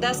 10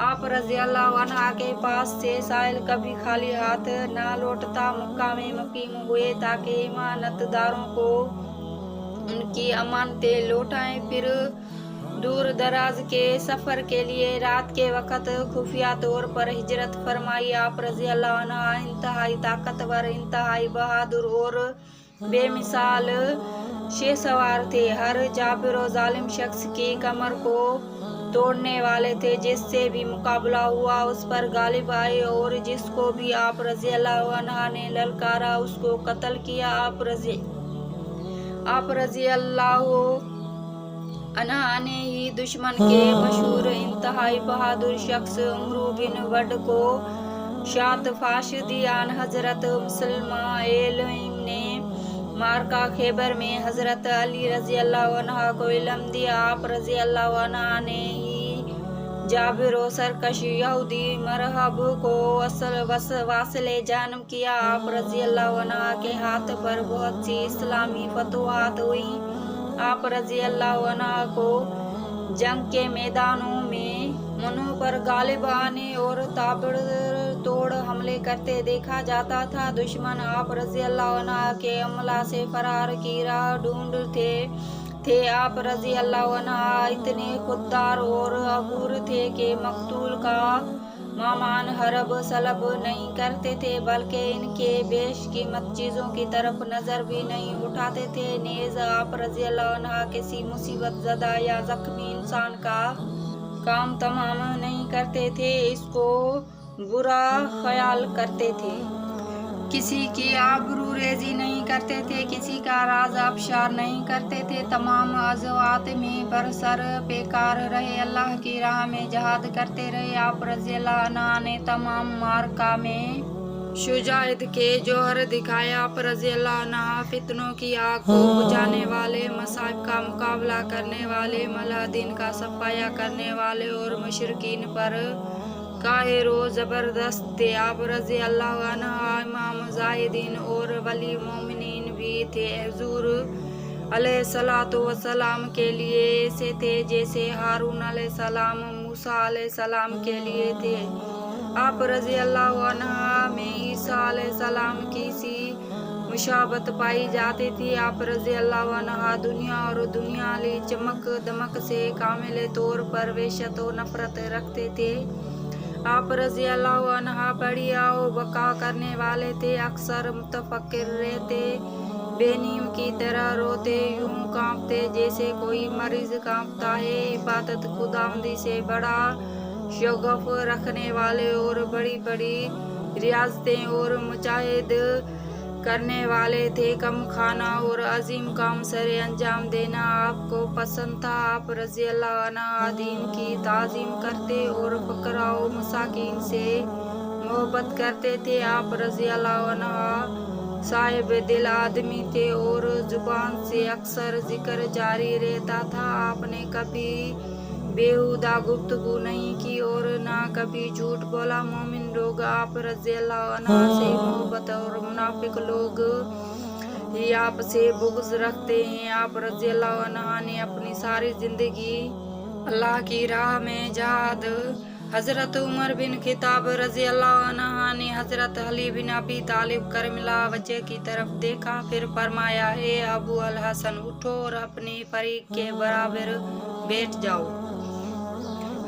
آپ رضی اللہ عنہ کے پاس سے سائل کبھی خالی ہاتھ نہ لوٹتا۔ مکہ میں مقیم ہوئے تاکہ امانت داروں کو ان کی امانتیں لوٹائیں، پھر دور دراز کے سفر کے لیے رات کے وقت خفیہ طور پر ہجرت فرمائی۔ آپ رضی اللہ عنہ انتہائی طاقتور، انتہائی بہادر اور بے مثال شہ سوار تھے۔ ہر جابر و ظالم شخص کی کمر کو توڑنے والے تھے۔ جس سے بھی مقابلہ ہوا اس پر غالب آئے اور جس کو بھی آپ رضی اللہ عنہ نے للکارا اس کو قتل کیا۔ آپ رضی اللہ عنہ نے ہی دشمن کے مشہور انتہائی بہادر شخص عمرو بن وڈ کو شات فاش دی۔ آن حضرت مسلمہ علم نے معرکہ خیبر میں حضرت علی رضی اللہ عنہ کو علم دیا۔ آپ رضی اللہ عنہ نے ہی جابر و سرکش یہودی مرہب کو واصل جانب کیا۔ آپ رضی اللہ عنہ کے ہاتھ پر بہت سی اسلامی فتوحات ہوئیں۔ آپ رضی اللہ عنہ کو جنگ کے میدانوں میں منہ پر غالب آنے اور تابڑ توڑ حملے کرتے دیکھا جاتا تھا۔ دشمن آپ رضی اللہ عنہ کے عملہ سے فرار کی راہ ڈھونڈتے تھے۔ آپ رضی اللہ عنہ اتنے خوددار اور عبور تھے کہ مقتول کا مامان ہرب سلب نہیں کرتے تھے، بلکہ ان کے بیش قیمت چیزوں کی طرف نظر بھی نہیں اٹھاتے تھے۔ نیز آپ رضی اللہ عنہ کسی مصیبت زدہ یا زخمی انسان کا کام تمام نہیں کرتے تھے، اس کو برا خیال کرتے تھے۔ کسی کی آبرو ریزی نہیں کرتے تھے، کسی کا راز افشار نہیں کرتے تھے۔ تمام غزوات میں برسر پیکار رہے، اللہ کی راہ میں جہاد کرتے رہے۔ آپ رضی اللہ عنہ نے تمام معرکہ میں شجاعت کے جوہر دکھایا۔ آپ رضی اللہ عنہ فتنوں کی آگ کو بجھانے والے، مصائب کا مقابلہ کرنے والے، ملحدین کا صفایا کرنے والے اور مشرکین پر قاہر و زبردست تھے۔ آپ رضی اللہ عنہ امام مجاہدین اور ولی مومنین بھی تھے۔ حضور علیہ الصلوۃ والسلام کے لیے ایسے تھے جیسے ہارون علیہ السلام موسیٰ علیہ السلام کے لیے تھے۔ آپ رضی اللہ عنہ میں عیسیٰ علیہ السلام کی سی مشابہت پائی جاتی تھی۔ آپ رضی اللہ عنہ دنیا اور دنیاوی چمک دمک سے کامل طور پر وحشت و نفرت رکھتے تھے۔ آپ رضی اللہ عنہ بڑھیا و بقا کرنے والے تھے۔ اکثر متفکر رہتے، بے نیم کی طرح روتے، یوں کانپتے جیسے کوئی مریض کانپتا ہے۔ عبادت خداوندی سے بڑا شغف رکھنے والے اور بڑی بڑی ریاضتیں اور مجاہد کرنے والے تھے۔ کم کھانا اور عظیم کام سر انجام دینا آپ کو پسند تھا۔ آپ رضی اللہ عنہ دین کی تعظیم کرتے اور فقراء و مساکین سے محبت کرتے تھے۔ آپ رضی اللہ عنہ صاحب دل آدمی تھے اور زبان سے اکثر ذکر جاری رہتا تھا۔ آپ نے کبھی بیہودہ گفتگو نہیں کی اور نہ کبھی جھوٹ بولا۔ مومن لوگ آپ رضی اللہ عنہ سے محبت اور منافق لوگ ہی آپ سے بغض رکھتے ہیں۔ آپ رضی اللہ عنہ نے اپنی ساری زندگی اللہ کی راہ میں جہاد۔ حضرت عمر بن خطاب رضی اللہ عنہ نے حضرت علی بن ابی طالب کرم اللہ وجہ کی طرف دیکھا، پھر فرمایا، اے ابو الحسن، اٹھو اور اپنے فریق کے برابر بیٹھ جاؤ۔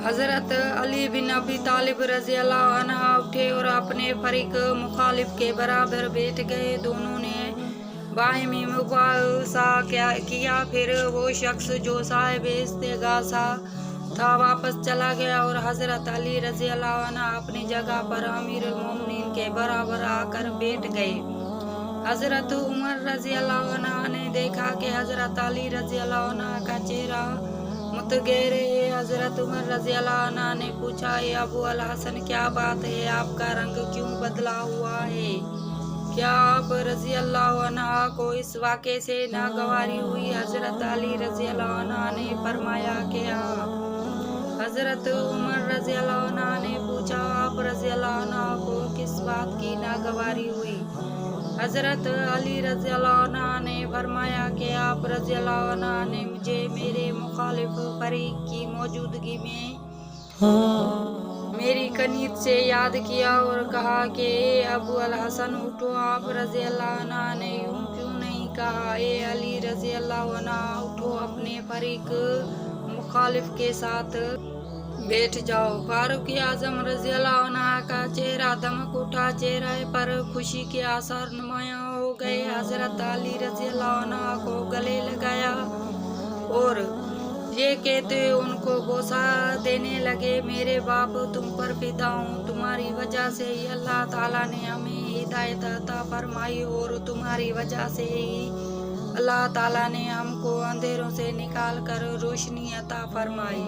حضرت علی بن ابی طالب رضی اللہ عنہ اٹھے اور اپنے فریق مخالف کے برابر بیٹھ گئے۔ دونوں نے باہمی مباحثہ کیا، پھر وہ شخص جو صاحب استغاثہ تھا واپس چلا گیا اور حضرت علی رضی اللہ عنہ اپنی جگہ پر امیر المومنین کے برابر آ کر بیٹھ گئے۔ حضرت عمر رضی اللہ عنہ نے دیکھا کہ حضرت علی رضی اللہ عنہ کا چہرہ متغیر ہے۔ حضرت عمر رضی اللہ عنہ نے پوچھا، اے ابو الحسن، کیا بات ہے؟ آپ کا رنگ کیوں بدلا ہوا ہے؟ کیا آپ رضی اللہ عنہ کو اس واقعے سے ناگواری ہوئی؟ حضرت علی رضی اللہ عنہ نے فرمایا کہ ہاں۔ حضرت عمر رضی اللہ عنہ نے پوچھا، آپ رضی اللہ عنہ کو کس بات کی ناگواری ہوئی؟ حضرت علی رضی اللہ عنہ نے فرمایا کہ آپ رضی اللہ عنہ نے مجھے میرے مخالف فریق کی موجودگی میں میری کنیت سے یاد کیا اور کہا کہ اے ابو الحسن اٹھو۔ آپ رضی اللہ عنہ نے یوں کیوں نہیں کہا؟ اے علی رضی اللہ عنہ اٹھو، اپنے فریق مخالف کے ساتھ بیٹھ جاؤ۔ فاروق اعظم رضی اللہ عنہ کا چہرہ دمک اٹھا، چہرے پر خوشی کے آثار نمایاں ہو گئے۔ حضرت علی رضی اللہ عنہ کو گلے لگایا اور یہ کہتے ان کو بوسہ دینے لگے، میرے باپ تم پر فدا ہوں، تمہاری وجہ سے ہی اللہ تعالیٰ نے ہمیں ہدایت عطا فرمائی اور تمہاری وجہ سے ہی اللہ تعالیٰ نے ہم کو اندھیروں سے نکال کر روشنی عطا فرمائی۔